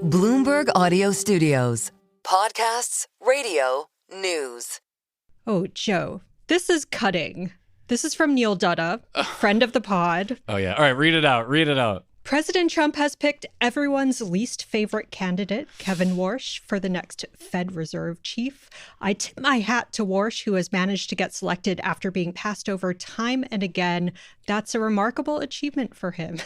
Bloomberg Audio Studios. Podcasts, radio, news. Oh, Joe, this is cutting. This is from Neil Dutta, friend of the pod. Oh, yeah. All right, read it out. Read it out. President Trump has picked everyone's least favorite candidate, Kevin Warsh, for the next Fed Reserve chief. I tip my hat to Warsh, who has managed to get selected after being passed over time and again. That's a remarkable achievement for him.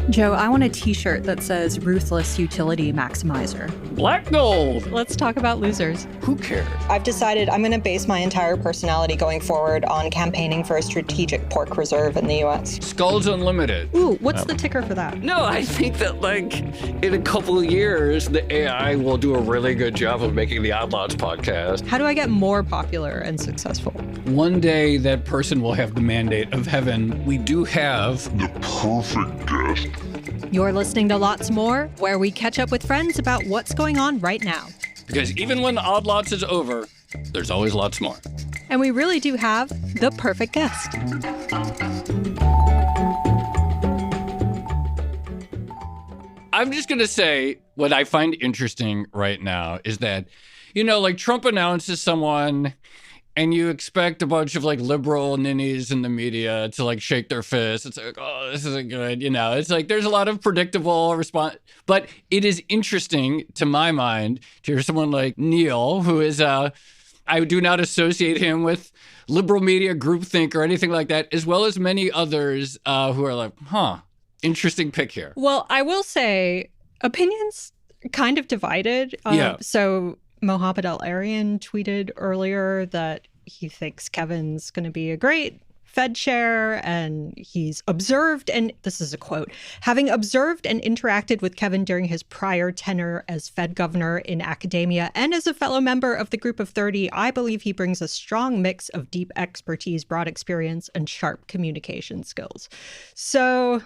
Joe, I want a t-shirt that says Ruthless Utility Maximizer. Black gold. Let's talk about losers. Who cares? I've decided I'm going to base my entire personality going forward on campaigning for a strategic pork reserve in the U.S. Skulls Unlimited. Ooh, what's the ticker for that? No, I think that, in a couple of years, the AI will do a really good job of making the Odd Lots podcast. How do I get more popular and successful? One day, that person will have the mandate of heaven. We do have the perfect guest. You're listening to Lots More, where we catch up with friends about what's going on right now. Because even when Odd Lots is over, there's always lots more. And we really do have the perfect guest. I'm just going to say what I find interesting right now is that, Trump announces someone and you expect a bunch of liberal ninnies in the media to shake their fists. It's like, oh, this isn't good. It's like there's a lot of predictable response. But it is interesting to my mind to hear someone like Neil, who is, I do not associate him with liberal media groupthink or anything like that, as well as many others who are like, interesting pick here. Well, I will say opinions kind of divided. So Mohammed Al-Arian tweeted earlier that he thinks Kevin's going to be a great Fed chair, and he's observed, and this is a quote, having observed and interacted with Kevin during his prior tenure as Fed governor in academia and as a fellow member of the Group of 30, I believe he brings a strong mix of deep expertise, broad experience, and sharp communication skills. So...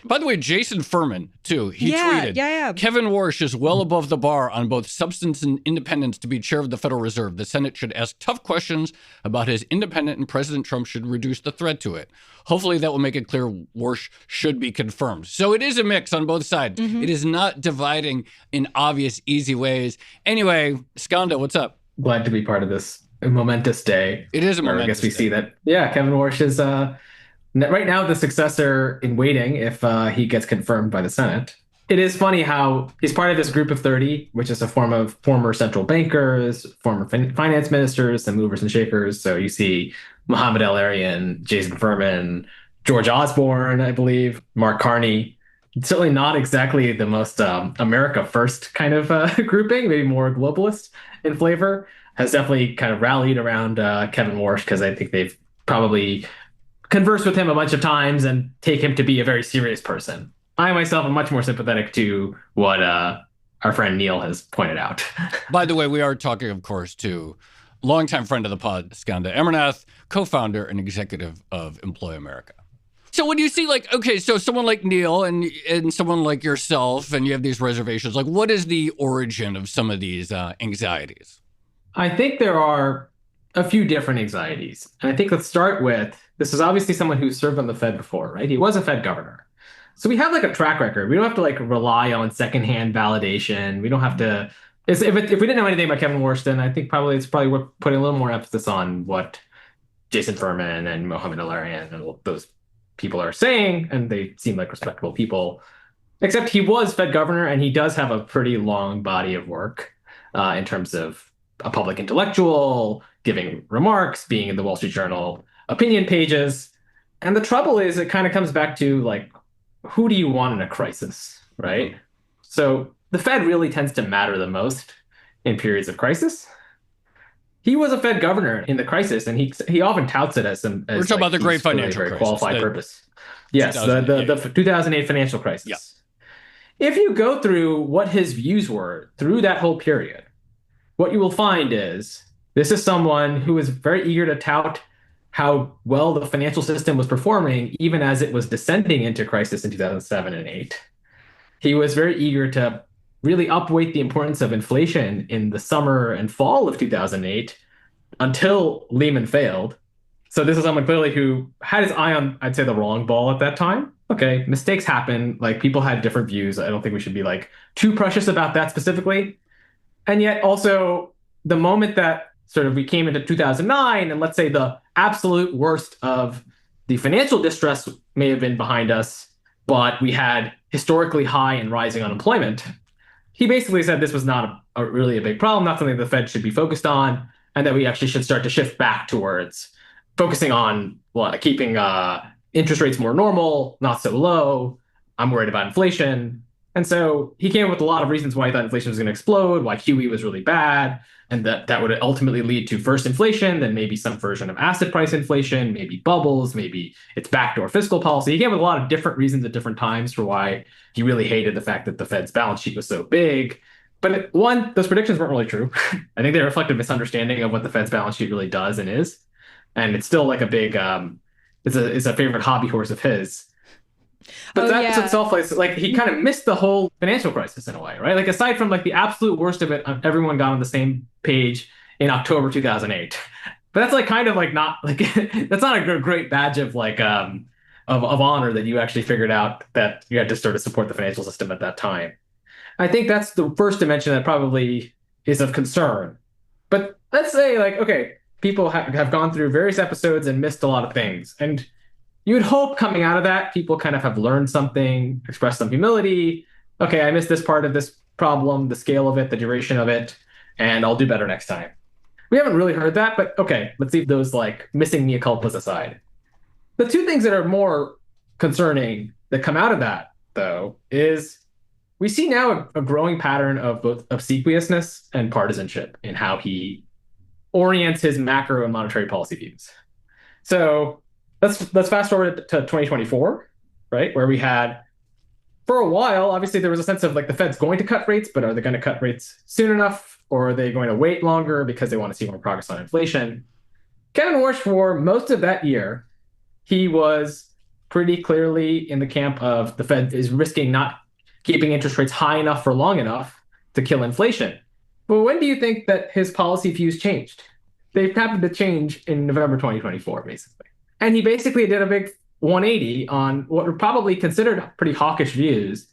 By the way, Jason Furman, too, he tweeted, Kevin Warsh is well above the bar on both substance and independence to be chair of the Federal Reserve. The Senate should ask tough questions about his independence, and President Trump should reduce the threat to it. Hopefully that will make it clear Warsh should be confirmed. So it is a mix on both sides. Mm-hmm. It is not dividing in obvious, easy ways. Anyway, Skanda, what's up? Glad to be part of this momentous day. It is a momentous day. I guess we see that, Kevin Warsh is... right now, the successor in waiting if he gets confirmed by the Senate. It is funny how he's part of this Group of 30, which is a form of former central bankers, former finance ministers, the movers and shakers. So you see Mohammed Al-Arian, Jason Furman, George Osborne, I believe, Mark Carney. Certainly not exactly the most America First kind of grouping, maybe more globalist in flavor. Has definitely kind of rallied around Kevin Warsh because I think they've probably converse with him a bunch of times and take him to be a very serious person. I myself am much more sympathetic to what our friend Neil has pointed out. By the way, we are talking, of course, to longtime friend of the pod, Skanda Amarnath, co-founder and executive of Employ America. So when you see so someone like Neil and someone like yourself, and you have these reservations, what is the origin of some of these anxieties? I think there are a few different anxieties. And I think let's start with, this is obviously someone who served on the Fed before, right? He was a Fed governor. So we have a track record. We don't have to rely on secondhand validation. We don't have to, if we didn't know anything about Kevin Warsh, then I think it's probably worth putting a little more emphasis on what Jason Furman and Mohammed Al-Arian and those people are saying. And they seem like respectable people, except he was Fed governor and he does have a pretty long body of work in terms of a public intellectual, giving remarks, being in the Wall Street Journal opinion pages. And the trouble is it kind of comes back to who do you want in a crisis, right? Mm-hmm. So the Fed really tends to matter the most in periods of crisis. He was a Fed governor in the crisis, and he often touts it as we're talking about the great financial very crisis. Qualified purpose. Yes, the 2008 financial crisis. Yeah. If you go through what his views were through that whole period, what you will find is this is someone who is very eager to tout how well the financial system was performing, even as it was descending into crisis in 2007 and 8. He was very eager to really upweight the importance of inflation in the summer and fall of 2008 until Lehman failed. So this is someone clearly who had his eye on, I'd say, the wrong ball at that time. okay, mistakes happen. Like people had different views. I don't think we should be like too precious about that specifically. And yet also the moment that sort of we came into 2009 and let's say the absolute worst of the financial distress may have been behind us, but we had historically high and rising unemployment. He basically said this was not really a big problem, not something the Fed should be focused on, and that we actually should start to shift back towards focusing on keeping interest rates more normal, not so low. I'm worried about inflation. And so he came up with a lot of reasons why he thought inflation was going to explode, why QE was really bad, and that would ultimately lead to first inflation, then maybe some version of asset price inflation, maybe bubbles, maybe it's backdoor fiscal policy. He came up with a lot of different reasons at different times for why he really hated the fact that the Fed's balance sheet was so big. But one, those predictions weren't really true. I think they reflect a misunderstanding of what the Fed's balance sheet really does and is. And it's still like a big, it's a favorite hobby horse of his. But that itself, like he kind of missed the whole financial crisis in a way, right? Like aside from like the absolute worst of it, everyone got on the same page in October 2008. But that's like kind of like not like that's not a great badge of like of honor that you actually figured out that you had to sort of support the financial system at that time. I think that's the first dimension that probably is of concern. But let's say like, okay, people have gone through various episodes and missed a lot of things. And you would hope coming out of that, people kind of have learned something, expressed some humility. Okay, I missed this part of this problem, the scale of it, the duration of it, and I'll do better next time. We haven't really heard that, but okay, let's leave those like missing mea culpas aside. The two things that are more concerning that come out of that, though, is we see now a growing pattern of both obsequiousness and partisanship in how he orients his macro and monetary policy views. So let's fast forward to 2024, right? Where we had, for a while, obviously there was a sense of like the Fed's going to cut rates, but are they going to cut rates soon enough? Or are they going to wait longer because they want to see more progress on inflation? Kevin Warsh, for most of that year, he was pretty clearly in the camp of the Fed is risking not keeping interest rates high enough for long enough to kill inflation. But when do you think that his policy views changed? They happened to change in November 2024, basically. And he basically did a big 180 on what were probably considered pretty hawkish views,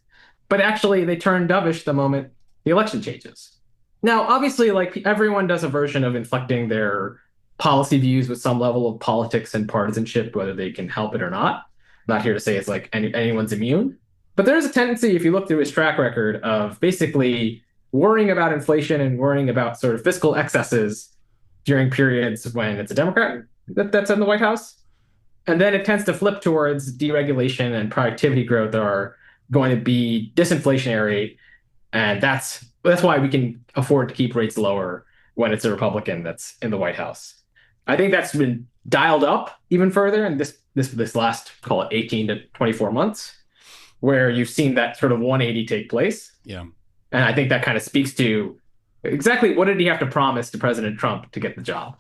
but actually they turned dovish the moment the election changes. Now, obviously, like everyone does a version of inflecting their policy views with some level of politics and partisanship, whether they can help it or not. I'm not here to say it's like anyone's immune, but there's a tendency, if you look through his track record, of basically worrying about inflation and worrying about sort of fiscal excesses during periods when it's a Democrat that's in the White House. And then it tends to flip towards deregulation and productivity growth that are going to be disinflationary. And that's why we can afford to keep rates lower when it's a Republican that's in the White House. I think that's been dialed up even further in this last, call it 18 to 24 months, where you've seen that sort of 180 take place. Yeah. And I think that kind of speaks to exactly what did he have to promise to President Trump to get the job.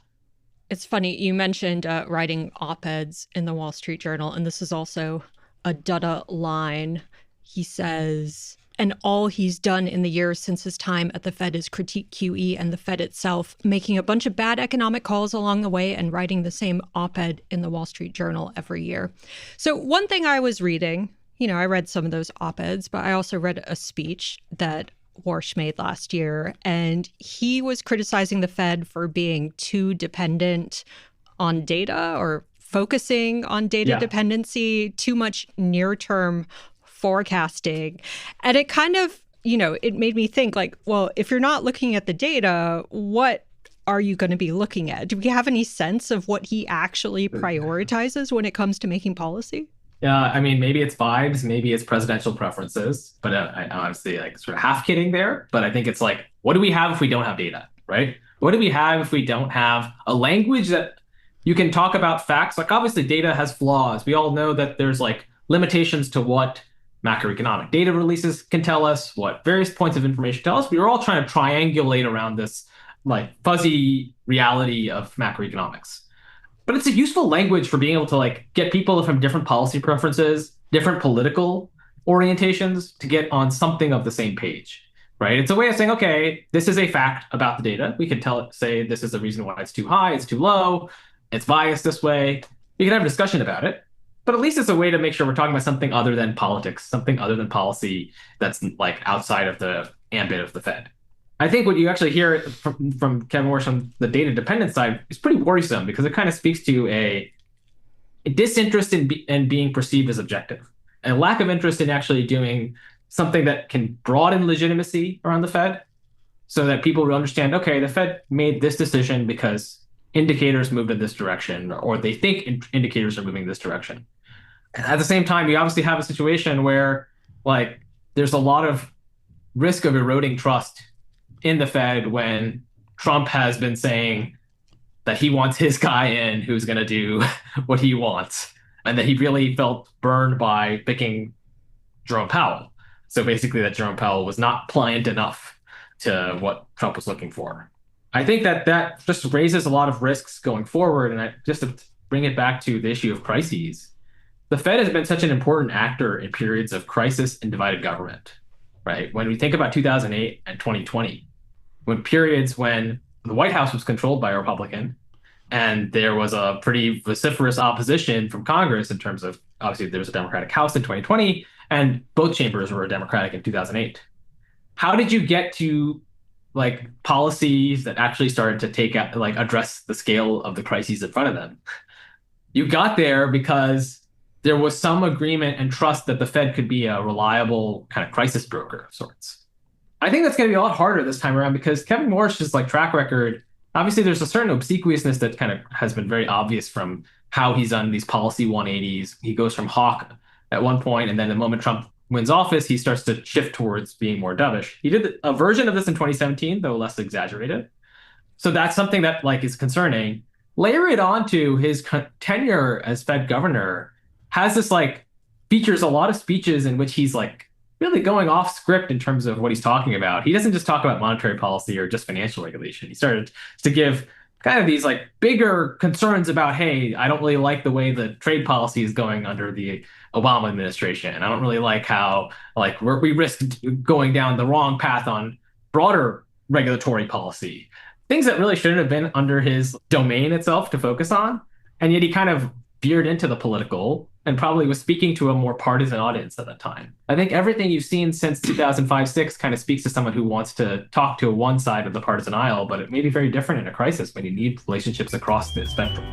It's funny, you mentioned writing op-eds in the Wall Street Journal, and this is also a Dutta line. He says, and all he's done in the years since his time at the Fed is critique QE and the Fed itself, making a bunch of bad economic calls along the way and writing the same op-ed in the Wall Street Journal every year. So one thing I was reading, I read some of those op-eds, but I also read a speech that Warsh made last year, and he was criticizing the Fed for being too dependent on data or focusing on data dependency, too much near-term forecasting. And it kind of, it made me think like, well, if you're not looking at the data, what are you going to be looking at? Do we have any sense of what he actually prioritizes when it comes to making policy? I mean, maybe it's vibes, maybe it's presidential preferences, but I obviously like sort of half kidding there. But I think it's like, what do we have if we don't have data, right? What do we have if we don't have a language that you can talk about facts? Like obviously data has flaws. We all know that there's like limitations to what macroeconomic data releases can tell us, what various points of information tell us. We are all trying to triangulate around this like fuzzy reality of macroeconomics. But it's a useful language for being able to like get people from different policy preferences, different political orientations to get on something of the same page, right? It's a way of saying, okay, this is a fact about the data. We can say this is the reason why it's too high, it's too low, it's biased this way. We can have a discussion about it. But at least it's a way to make sure we're talking about something other than politics, something other than policy that's like outside of the ambit of the Fed. I think what you actually hear from Kevin Warsh on the data dependent side is pretty worrisome because it kind of speaks to a disinterest in being perceived as objective, a lack of interest in actually doing something that can broaden legitimacy around the Fed so that people will understand, okay, the Fed made this decision because indicators moved in this direction, or they think indicators are moving in this direction. And at the same time, we obviously have a situation where like there's a lot of risk of eroding trust in the Fed when Trump has been saying that he wants his guy in who's going to do what he wants, and that he really felt burned by picking Jerome Powell. So basically that Jerome Powell was not pliant enough to what Trump was looking for. I think that just raises a lot of risks going forward. And just to bring it back to the issue of crises, the Fed has been such an important actor in periods of crisis and divided government, right? When we think about 2008 and 2020, when the White House was controlled by a Republican, and there was a pretty vociferous opposition from Congress in terms of, obviously, there was a Democratic House in 2020, and both chambers were Democratic in 2008. How did you get to like policies that actually started to address the scale of the crises in front of them? You got there because there was some agreement and trust that the Fed could be a reliable kind of crisis broker of sorts. I think that's going to be a lot harder this time around because Kevin Warsh's like track record, obviously there's a certain obsequiousness that kind of has been very obvious from how he's done these policy 180s. He goes from hawk at one point, and then the moment Trump wins office, he starts to shift towards being more dovish. He did a version of this in 2017, though less exaggerated. So that's something that like is concerning. Layer it onto his tenure as Fed governor has this like features a lot of speeches in which he's like really going off script in terms of what he's talking about. He doesn't just talk about monetary policy or just financial regulation. He started to give kind of these like bigger concerns about, hey, I don't really like the way the trade policy is going under the Obama administration. I don't really like how like we risk going down the wrong path on broader regulatory policy. Things that really shouldn't have been under his domain itself to focus on. And yet he kind of veered into the political and probably was speaking to a more partisan audience at that time. I think everything you've seen since 2005-06 kind of speaks to someone who wants to talk to one side of the partisan aisle, but it may be very different in a crisis when you need relationships across the spectrum.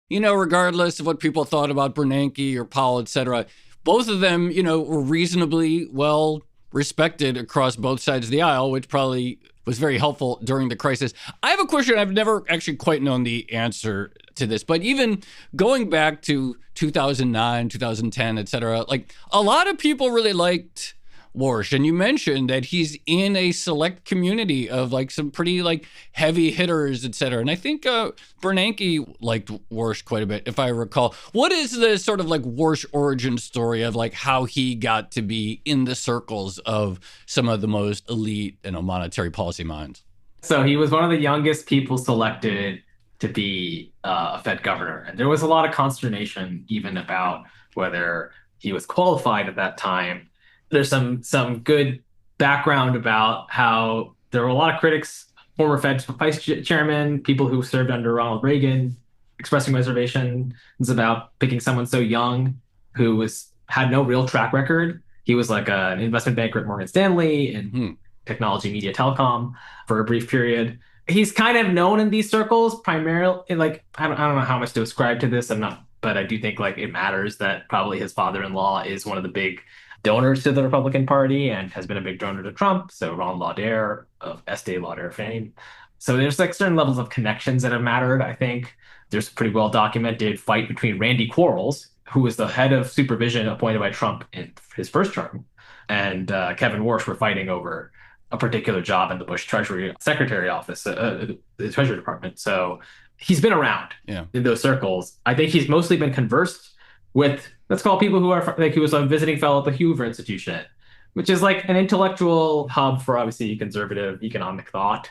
You know, regardless of what people thought about Bernanke or Powell, et cetera, both of them, you know, were reasonably well respected across both sides of the aisle, which probably was very helpful during the crisis. I have a question. I've never actually quite known the answer to this, but even going back to 2009, 2010, et cetera, like a lot of people really liked Warsh. And you mentioned that he's in a select community of like some pretty like heavy hitters, et cetera. And I think Bernanke liked Warsh quite a bit, if I recall. What is the sort of like Warsh origin story of like how he got to be in the circles of some of the most elite, you know, monetary policy minds? So he was one of the youngest people selected to be a Fed governor. And there was a lot of consternation even about whether he was qualified at that time. There's some good background about how there were a lot of critics, former Fed vice chairman, people who served under Ronald Reagan, expressing reservations about picking someone so young who had no real track record. He was like an investment banker at Morgan Stanley and technology, media, telecom for a brief period. He's kind of known in these circles primarily, like, I don't know how much to ascribe to this. But I do think like it matters that probably his father-in-law is one of the big donors to the Republican Party and has been a big donor to Trump. So Ron Lauder of Estee Lauder fame. So there's like certain levels of connections that have mattered. I think there's a pretty well documented fight between Randy Quarles, who was the head of supervision appointed by Trump in his first term, and Kevin Warsh were fighting over a particular job in the Bush Treasury Secretary office, the Treasury Department. So he's been around in those circles. I think he's mostly been conversed with, let's call people who are like, he was a visiting fellow at the Hoover Institution, which is like an intellectual hub for obviously conservative economic thought.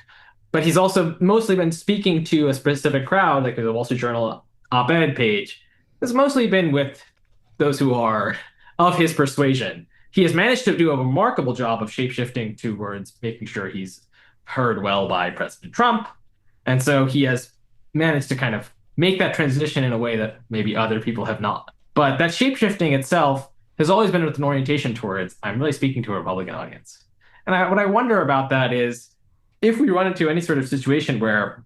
But he's also mostly been speaking to a specific crowd, like the Wall Street Journal op-ed page. It's mostly been with those who are of his persuasion. he has managed to do a remarkable job of shapeshifting towards making sure he's heard well by President Trump. And so he has managed to kind of make that transition in a way that maybe other people have not. But that shapeshifting itself has always been with an orientation towards, I'm really speaking to a Republican audience. And what I wonder about that is, if we run into any sort of situation where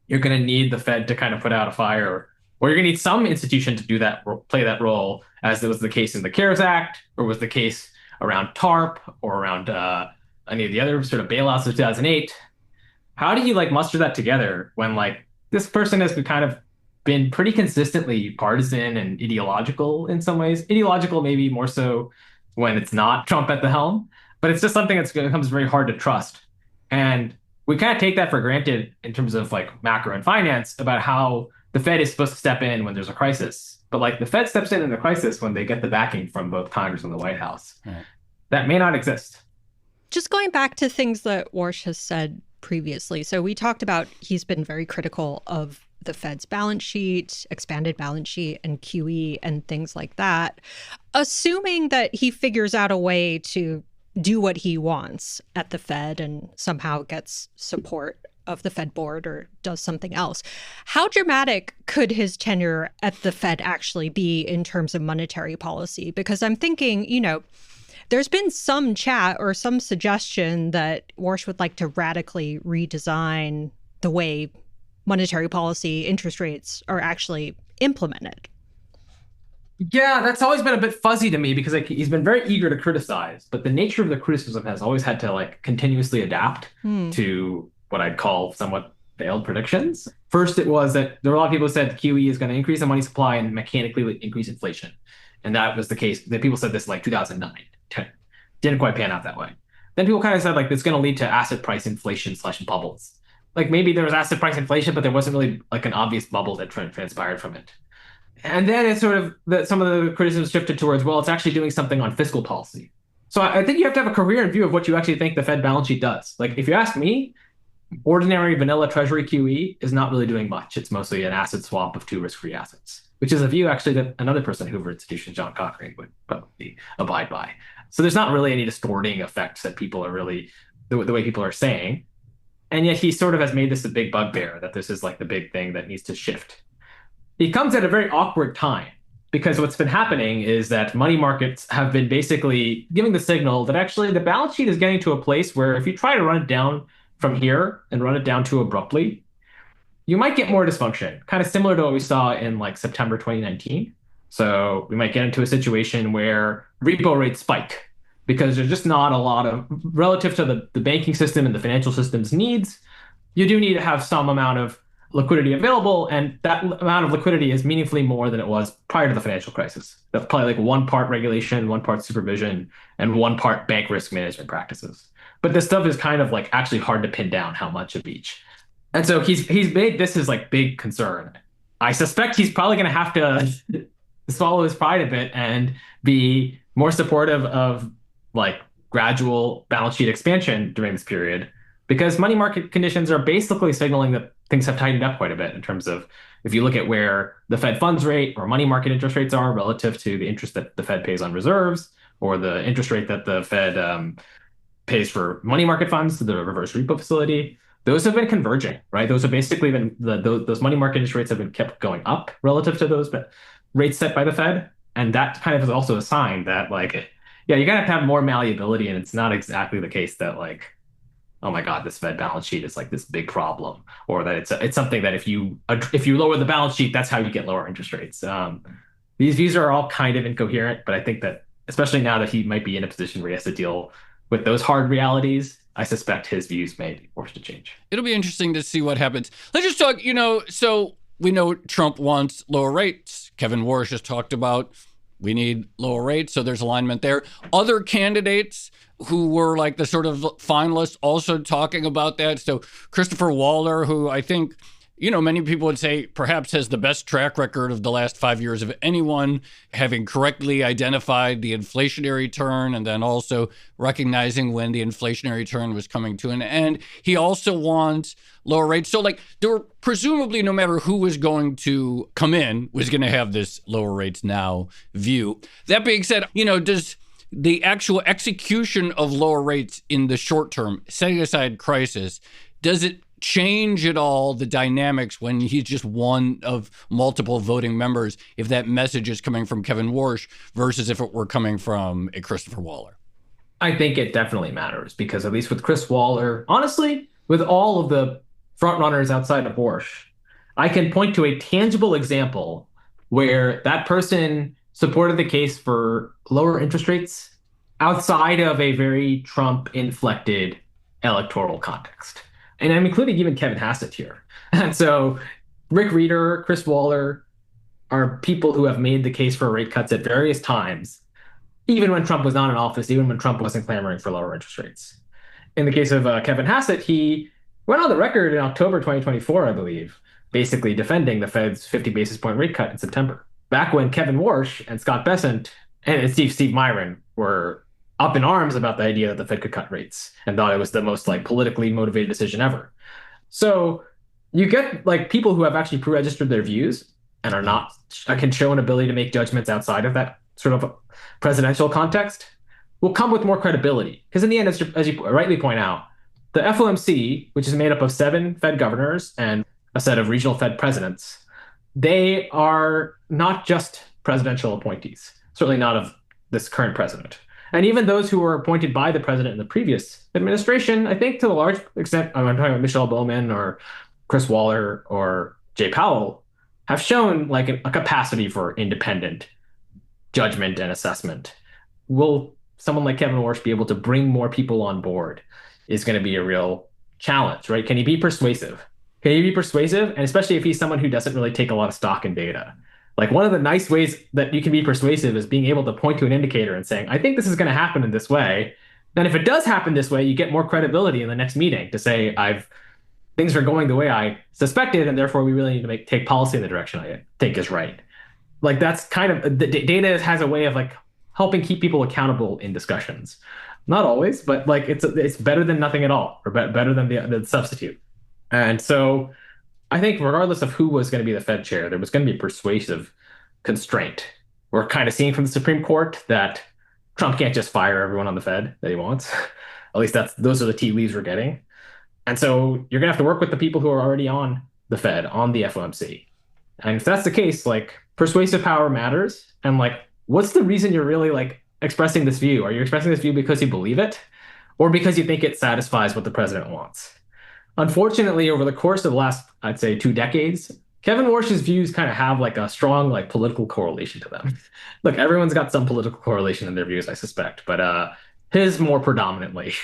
you're going to need the Fed to kind of put out a fire, or you're going to need some institution to do that, play that role, as it was the case in the CARES Act, or was the case around TARP, or around any of the other sort of bailouts of 2008, how do you muster that together when this person has been pretty consistently partisan and ideological in some ways? Ideological maybe more so when it's not Trump at the helm, but it's just something that becomes very hard to trust. And we kind of take that for granted in terms of macro and finance about how the Fed is supposed to step in when there's a crisis. But the Fed steps in a crisis when they get the backing from both Congress and the White House. Right. That may not exist. Just going back to things that Warsh has said previously. So we talked about he's been very critical of the Fed's balance sheet, expanded balance sheet, and QE and things like that. Assuming that he figures out a way to do what he wants at the Fed and somehow gets support of the Fed board or does something else, how dramatic could his tenure at the Fed actually be in terms of monetary policy? Because I'm thinking, there's been some chat or some suggestion that Warsh would like to radically redesign the way monetary policy, interest rates are actually implemented. Yeah, that's always been a bit fuzzy to me because he's been very eager to criticize, but the nature of the criticism has always had to continuously adapt to what I'd call somewhat failed predictions. First, it was that there were a lot of people who said QE is going to increase the money supply and mechanically increase inflation. And that was the case. The people said this 2009. Didn't quite pan out that way. Then people kind of said it's going to lead to asset price inflation / bubbles. Maybe there was asset price inflation, but there wasn't really an obvious bubble that transpired from it. And then it's sort of some of the criticism shifted towards, well, it's actually doing something on fiscal policy. So I think you have to have a coherent view of what you actually think the Fed balance sheet does. If you ask me, ordinary vanilla Treasury QE is not really doing much. It's mostly an asset swap of two risk-free assets, which is a view actually that another person at Hoover Institution, John Cochrane, would probably abide by. So there's not really any distorting effects that people are really, the way people are saying. And yet he sort of has made this a big bugbear, that this is the big thing that needs to shift. He comes at a very awkward time because what's been happening is that money markets have been basically giving the signal that actually the balance sheet is getting to a place where if you try to run it down from here and run it down too abruptly, you might get more dysfunction, kind of similar to what we saw in September 2019. So we might get into a situation where repo rates spike because there's just not a lot of, relative to the banking system and the financial system's needs, you do need to have some amount of liquidity available, and that amount of liquidity is meaningfully more than it was prior to the financial crisis. That's probably 1 part regulation, 1 part supervision, and 1 part bank risk management practices. But this stuff is kind of actually hard to pin down how much of each. And so he's made this his big concern. I suspect he's probably going to have to swallow his pride a bit and be more supportive of gradual balance sheet expansion during this period, because money market conditions are basically signaling that things have tightened up quite a bit in terms of, if you look at where the Fed funds rate or money market interest rates are relative to the interest that the Fed pays on reserves, or the interest rate that the Fed pays for money market funds to the reverse repo facility, those have been converging, right? Those have basically been, those money market interest rates have been kept going up relative to those rates set by the Fed. And that kind of is also a sign that you're going to have more malleability, and it's not exactly the case that oh my God, this Fed balance sheet is this big problem, or that it's something that if you lower the balance sheet, that's how you get lower interest rates. These views are all kind of incoherent, but I think that especially now that he might be in a position where he has to deal with those hard realities, I suspect his views may be forced to change. It'll be interesting to see what happens. Let's just talk, so we know Trump wants lower rates. Kevin Warsh has talked about we need lower rates, so there's alignment there. Other candidates who were the sort of finalists also talking about that. So Christopher Waller, who I think, many people would say perhaps has the best track record of the last 5 years of anyone, having correctly identified the inflationary turn and then also recognizing when the inflationary turn was coming to an end. He also wants lower rates. So there were presumably, no matter who was going to come in, was going to have this lower rates now view. That being said, does the actual execution of lower rates in the short term, setting aside crisis, does it change at all the dynamics when he's just one of multiple voting members, if that message is coming from Kevin Warsh versus if it were coming from a Christopher Waller? I think it definitely matters because at least with Chris Waller, honestly, with all of the front runners outside of Warsh, I can point to a tangible example where that person supported the case for lower interest rates outside of a very Trump-inflected electoral context. And I'm including even Kevin Hassett here. And so Rick Reeder, Chris Waller are people who have made the case for rate cuts at various times, even when Trump was not in office, even when Trump wasn't clamoring for lower interest rates. In the case of Kevin Hassett, he went on the record in October 2024, I believe, basically defending the Fed's 50 basis point rate cut in September. Back when Kevin Warsh and Scott Bessent and Steve Myron were up in arms about the idea that the Fed could cut rates and thought it was the most politically motivated decision ever. So you get people who have actually pre-registered their views and are not can show an ability to make judgments outside of that sort of presidential context will come with more credibility. Because in the end, as you rightly point out, the FOMC, which is made up of 7 Fed governors and a set of regional Fed presidents, they are not just presidential appointees, certainly not of this current president. And even those who were appointed by the president in the previous administration, I think to a large extent, I'm talking about Michelle Bowman or Chris Waller or Jay Powell, have shown a capacity for independent judgment and assessment. Will someone like Kevin Warsh be able to bring more people on board is going to be a real challenge, right? Can he be persuasive? Can he be persuasive? And especially if he's someone who doesn't really take a lot of stock in data. One of the nice ways that you can be persuasive is being able to point to an indicator and saying, I think this is going to happen in this way. Then if it does happen this way, you get more credibility in the next meeting to say, things are going the way I suspected, and therefore we really need to take policy in the direction I think is right. That's kind of, the data has a way of helping keep people accountable in discussions. Not always, but it's better than nothing at all, or better than the substitute. And so I think regardless of who was going to be the Fed chair, there was going to be persuasive constraint. We're kind of seeing from the Supreme Court that Trump can't just fire everyone on the Fed that he wants. At least those are the tea leaves we're getting. And so you're going to have to work with the people who are already on the Fed, on the FOMC. And if that's the case, persuasive power matters. And what's the reason you're really expressing this view? Are you expressing this view because you believe it or because you think it satisfies what the president wants? Unfortunately, over the course of the last, I'd say 2 decades, Kevin Warsh's views kind of have a strong political correlation to them. Look, everyone's got some political correlation in their views, I suspect, but his more predominantly.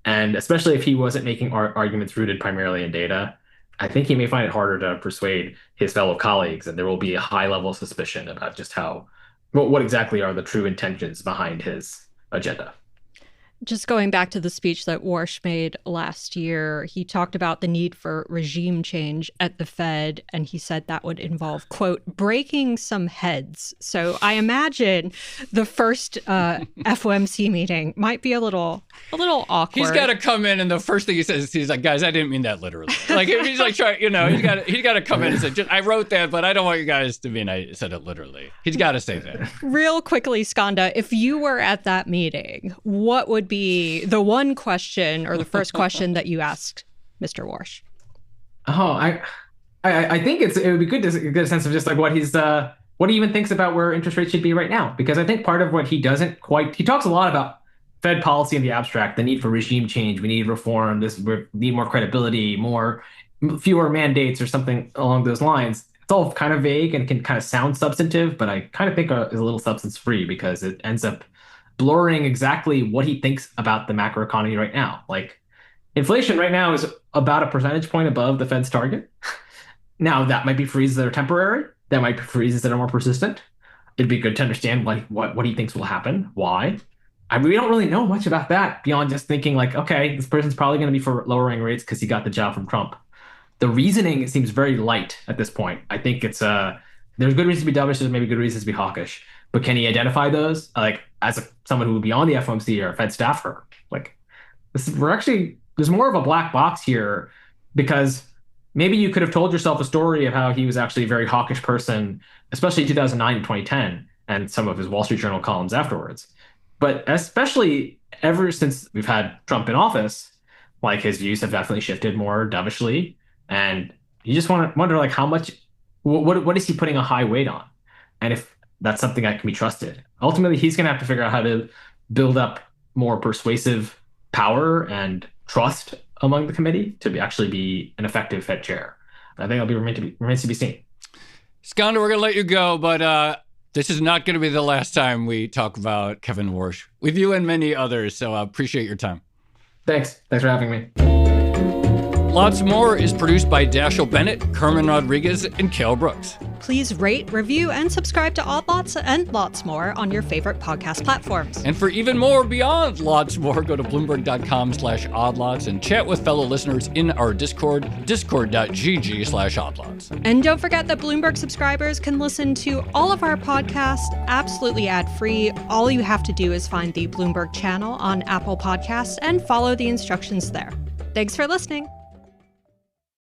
And especially if he wasn't making arguments rooted primarily in data, I think he may find it harder to persuade his fellow colleagues, and there will be a high level of suspicion about just what exactly are the true intentions behind his agenda. Just going back to the speech that Warsh made last year, he talked about the need for regime change at the Fed, and he said that would involve, quote, breaking some heads. So I imagine the first FOMC meeting might be a little awkward. He's got to come in, and the first thing he says, he's like, guys, I didn't mean that literally. If he's trying, he's got to come in and say, I wrote that, but I don't want you guys to mean I said it literally. He's got to say that. Real quickly, Skanda, if you were at that meeting, what would be the one question or the first question that you asked Mr. Warsh? Oh, I think it would be good to get a sense of just what he even thinks about where interest rates should be right now. Because I think part of what he talks a lot about Fed policy in the abstract, the need for regime change, we need reform, we need more credibility, fewer mandates or something along those lines. It's all kind of vague and can kind of sound substantive, but I kind of think is a little substance free because it ends up blurring exactly what he thinks about the macroeconomy right now. Inflation right now is about a percentage point above the Fed's target. Now, that might be freezes that are temporary. That might be freezes that are more persistent. It'd be good to understand what he thinks will happen, why. We don't really know much about that beyond just thinking okay, this person's probably going to be for lowering rates because he got the job from Trump. The reasoning seems very light at this point. I think it's there's good reasons to be dovish, there's maybe good reasons to be hawkish. But can he identify those? As someone who would be on the FOMC or a Fed staffer, there's more of a black box here because maybe you could have told yourself a story of how he was actually a very hawkish person, especially in 2009 and 2010, and some of his Wall Street Journal columns afterwards. But especially ever since we've had Trump in office, like his views have definitely shifted more dovishly. And you just wonder like how much, what is he putting a high weight on? And if that's something that can be trusted. Ultimately, he's going to have to figure out how to build up more persuasive power and trust among the committee to actually be an effective Fed chair. I think it'll remains to be seen. Skanda, we're going to let you go, but this is not going to be the last time we talk about Kevin Warsh with you and many others. So I appreciate your time. Thanks for having me. Lots More is produced by Dashiell Bennett, Kerman Rodriguez, and Cale Brooks. Please rate, review, and subscribe to Odd Lots and Lots More on your favorite podcast platforms. And for even more beyond Lots More, go to Bloomberg.com/oddlots and chat with fellow listeners in our Discord, discord.gg/oddlots. And don't forget that Bloomberg subscribers can listen to all of our podcasts absolutely ad-free. All you have to do is find the Bloomberg channel on Apple Podcasts and follow the instructions there. Thanks for listening.